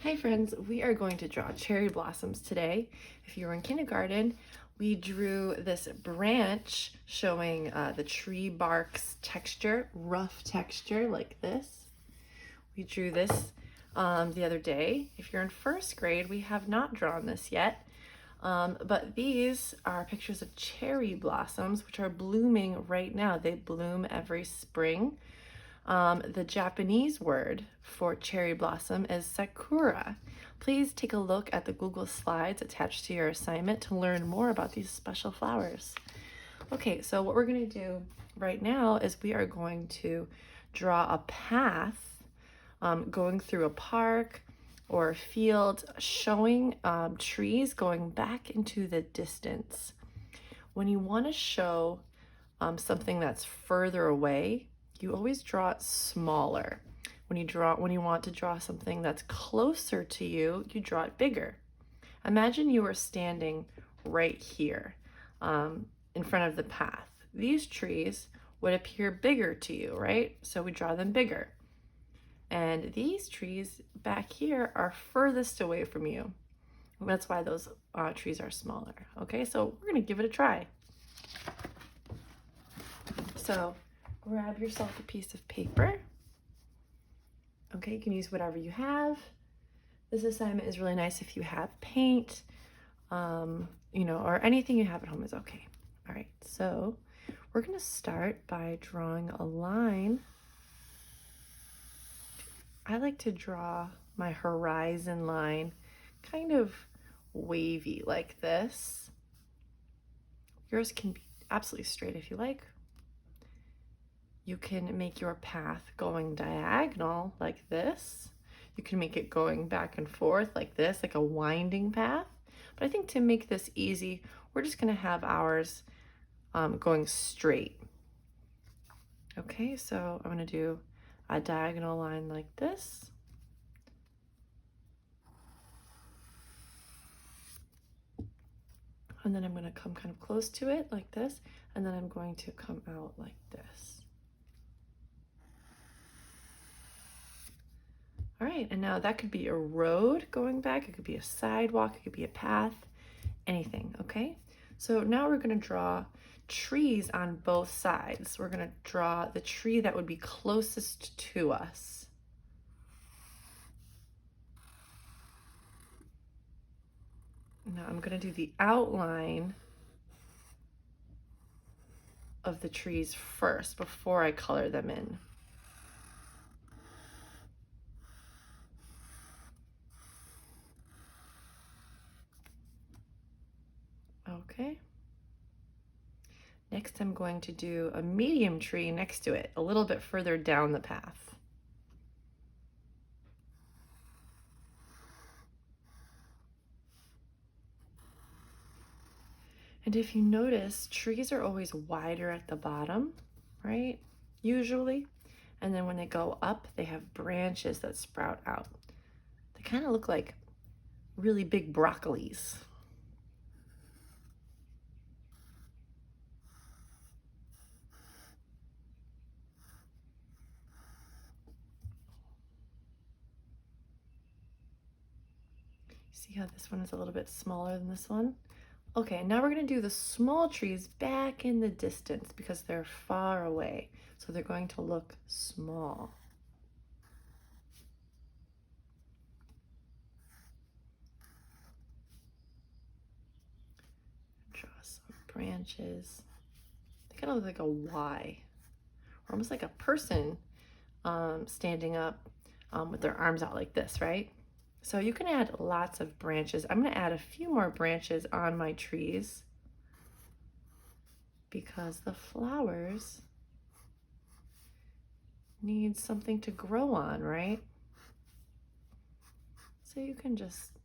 Hi friends, we are going to draw cherry blossoms today. If you were in kindergarten, we drew this branch showing the tree bark's texture, rough texture like this. We drew this the other day. If you're in first grade, we have not drawn this yet, but these are pictures of cherry blossoms which are blooming right now. They bloom every spring. The Japanese word for cherry blossom is sakura. Please take a look at the Google Slides attached to your assignment to learn more about these special flowers. Okay, so what we're going to do right now is we are going to draw a path going through a park or a field showing trees going back into the distance. When you want to show something that's further away, you always draw it smaller. When you want to draw something that's closer to you, you draw it bigger. Imagine you were standing right here in front of the path. These trees would appear bigger to you, right? So we draw them bigger. And these trees back here are furthest away from you. That's why those trees are smaller. Okay, so we're gonna give it a try. So grab yourself a piece of paper. Okay, you can use whatever you have. This assignment is really nice if you have paint, or anything you have at home is okay. All right, so we're gonna start by drawing a line. I like to draw my horizon line kind of wavy like this. Yours can be absolutely straight if you like. You can make your path going diagonal like this. You can make it going back and forth like this, like a winding path. But I think to make this easy, we're just gonna have ours going straight. Okay, so I'm gonna do a diagonal line like this. And then I'm gonna come kind of close to it like this. And then I'm going to come out like this. All right, and now that could be a road going back, it could be a sidewalk, it could be a path, anything, okay? So now we're gonna draw trees on both sides. We're gonna draw the tree that would be closest to us. Now I'm gonna do the outline of the trees first before I color them in. Okay. Next, I'm going to do a medium tree next to it, a little bit further down the path. And if you notice, trees are always wider at the bottom, right? Usually. And then when they go up, they have branches that sprout out. They kind of look like really big broccolis. See how this one is a little bit smaller than this one? Okay, now we're gonna do the small trees back in the distance because they're far away. So they're going to look small. Draw some branches. They kind of look like a Y, or almost like a person standing up with their arms out like this, right? So you can add lots of branches. I'm gonna add a few more branches on my trees because the flowers need something to grow on, right? So you can just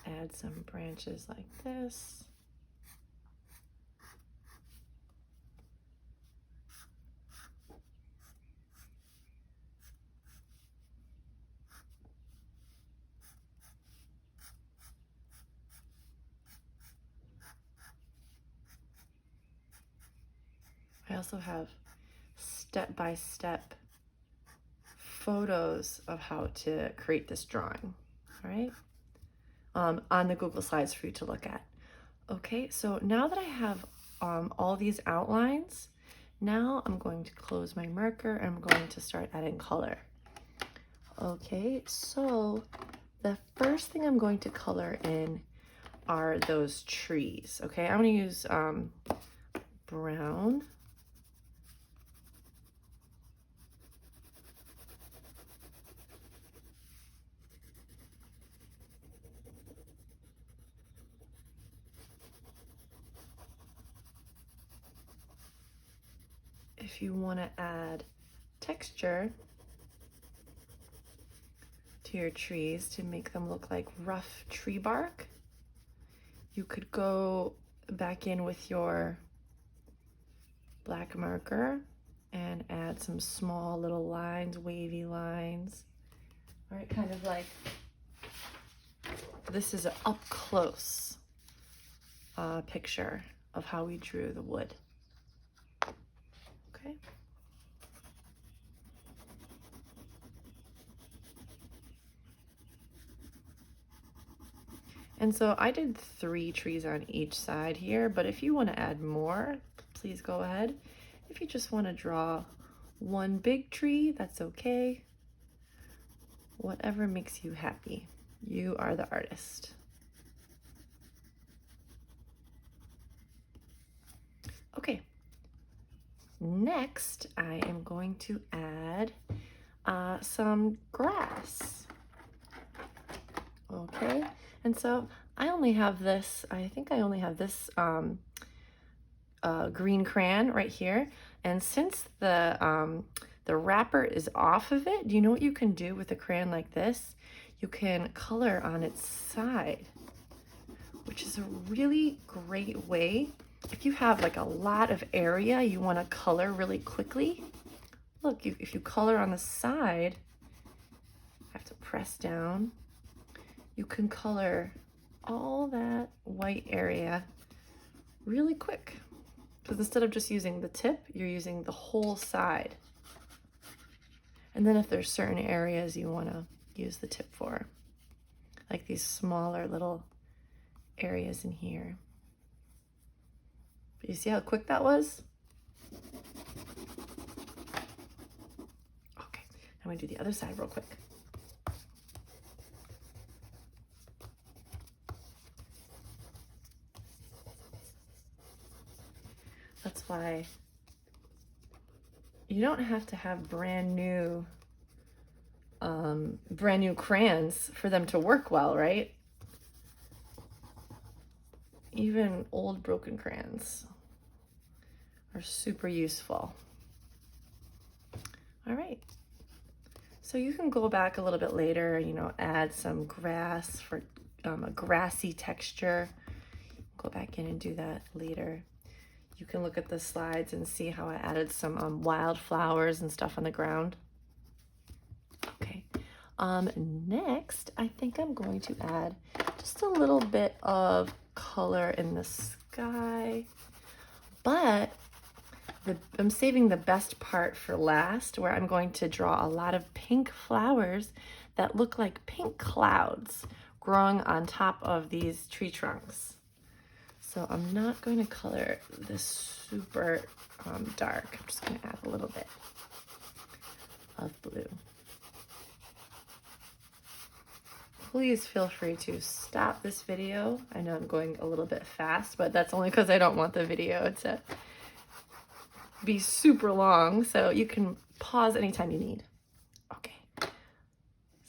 add some branches like this. I also have step-by-step photos of how to create this drawing, all right? On the Google Slides for you to look at. Okay, so now that I have all these outlines, now I'm going to close my marker and I'm going to start adding color. Okay, so the first thing I'm going to color in are those trees. Okay, I'm going to use brown. If you want to add texture to your trees to make them look like rough tree bark, you could go back in with your black marker and add some small little lines, wavy lines. All right, kind of like, this is an up close picture of how we drew the wood. Okay. And so I did 3 trees on each side here, but if you want to add more, please go ahead. If you just want to draw one big tree, that's okay. Whatever makes you happy. You are the artist. Okay. Next, I am going to add some grass. Okay, and so I only have this, I think I only have this green crayon right here. And since the wrapper is off of it, do you know what you can do with a crayon like this? You can color on its side, which is a really great way. If you have like a lot of area you want to color really quickly, look, if you color on the side, I have to press down, you can color all that white area really quick. Because instead of just using the tip, you're using the whole side. And then if there's certain areas you want to use the tip for, like these smaller little areas in here. But you see how quick that was? Okay, I'm going to do the other side real quick. That's why you don't have to have brand new crayons for them to work well, right? Even old broken crayons are super useful. All right, so you can go back a little bit later, you know, add some grass for a grassy texture. Go back in and do that later. You can look at the slides and see how I added some wildflowers and stuff on the ground. Okay, next, I think I'm going to add just a little bit of color in the sky, but I'm saving the best part for last, where I'm going to draw a lot of pink flowers that look like pink clouds growing on top of these tree trunks. So I'm not going to color this super dark. I'm just going to add a little bit of blue. Please feel free to stop this video. I know I'm going a little bit fast, but that's only because I don't want the video to be super long, so you can pause anytime you need. Okay.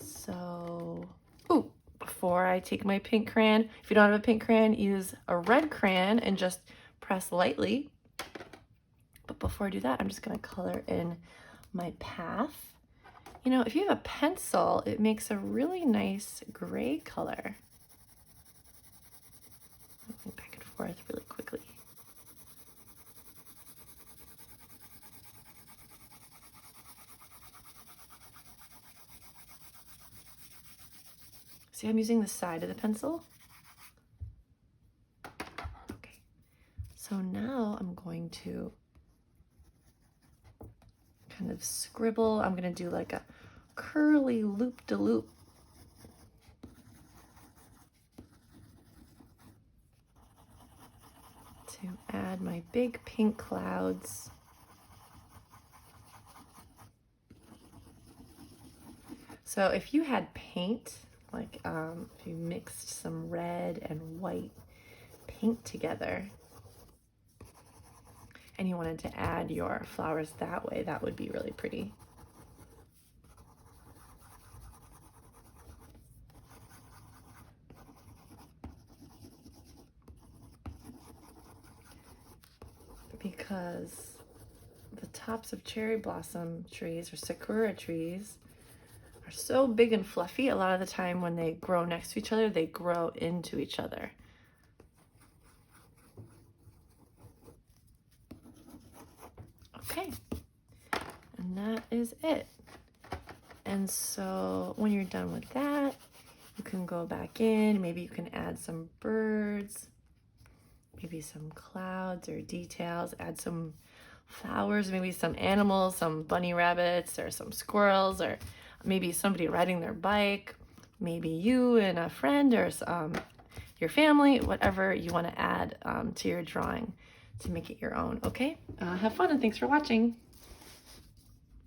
So, before I take my pink crayon, if you don't have a pink crayon, use a red crayon and just press lightly. But before I do that, I'm just going to color in my path. You know, if you have a pencil, it makes a really nice gray color. Moving back and forth really quickly. See, I'm using the side of the pencil. Okay, so now I'm going to kind of scribble. I'm going to do like a curly loop-de-loop. To add my big pink clouds. So if you had paint, like if you mixed some red and white paint together and you wanted to add your flowers that way, that would be really pretty. Because the tops of cherry blossom trees or sakura trees are so big and fluffy, a lot of the time when they grow next to each other, they grow into each other. Okay, and that is it. And so when you're done with that, you can go back in, maybe you can add some birds, maybe some clouds or details, add some flowers, maybe some animals, some bunny rabbits or some squirrels, or maybe somebody riding their bike, maybe you and a friend or your family, whatever you want to add to your drawing to make it your own. Okay, have fun and thanks for watching.